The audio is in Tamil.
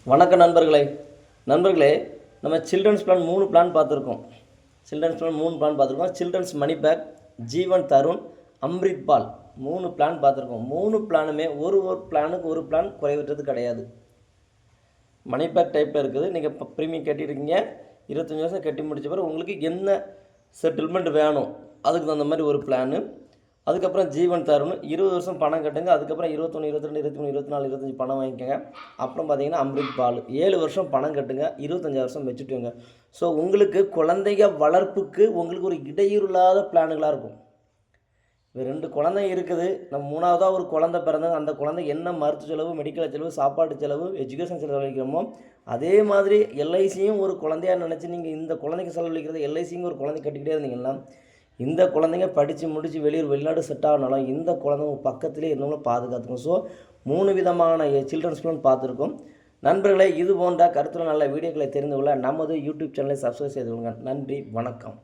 வணக்கம் நண்பர்களே. நண்பர்களே, நம்ம சில்ட்ரன்ஸ் பிளான் 3 பிளான் பார்த்துருக்கோம். சில்ட்ரன்ஸ் மணி பேக், ஜீவன் தருண், அம்ரித் பால் 3 பிளான் பார்த்துருக்கோம். 3 பிளானுமே ஒரு பிளானுக்கு ஒரு பிளான் குறைவிட்டது கிடையாது. மணி பேக் டைப்பில் இருக்குது. நீங்கள் இப்போ ப்ரீமியம் கட்டியிருக்கீங்க, 25 வருஷம் கட்டி முடிச்ச பிறகு உங்களுக்கு என்ன செட்டில்மெண்ட் வேணும் அதுக்கு தகுந்த மாதிரி ஒரு பிளானு. அதுக்கப்புறம் ஜீவன் தருண் 20 வருஷம் பணம் கட்டுங்க. அதுக்கப்புறம் 21, 22, 23, 24, 25 பணம் வாங்கிக்கோங்க. அப்புறம் பார்த்தீங்கன்னா அம்ரித் பால் 7 வருஷம் பணம் கட்டுங்க, 25 வருஷம் வச்சுட்டுங்க. ஸோ உங்களுக்கு குழந்தைங்க வளர்ப்புக்கு உங்களுக்கு ஒரு இடையூறு இல்லாத பிளானுகளாக இருக்கும். இப்போ 2 குழந்தைங்க இருக்குது, நம்ம 3ஆவதாக ஒரு குழந்தை பிறந்தாங்க. அந்த குழந்தை என்ன மருத்துவ செலவு, மெடிக்கல் செலவு, சாப்பாட்டு செலவு, எஜுகேஷன் செலவழிக்கிறோமோ அதே மாதிரி எல்ஐசியும் ஒரு குழந்தையாக நினச்சி நீங்கள் இந்த குழந்தைக்கு செலவழிக்கிறது எல்ஐசியும் ஒரு குழந்தை கட்டிக்கிட்டே இருந்தீங்கன்னா இந்த குழந்தைங்க படித்து முடித்து வெளிநாடு செட் ஆகினாலும் இந்த குழந்தைங்க பக்கத்துலேயே இருந்தவங்களும் பாதுகாத்துக்கும். ஸோ 3 விதமான சில்ட்ரன்ஸ் பிளான் பார்த்துருக்கோம். நண்பர்களே, இது போன்ற கருத்துள்ள நல்ல வீடியோக்களை தெரிந்து கொள்ள நமது யூடியூப் சேனலை சப்ஸ்கிரைப் செய்து கொள்ளுங்கள். நன்றி, வணக்கம்.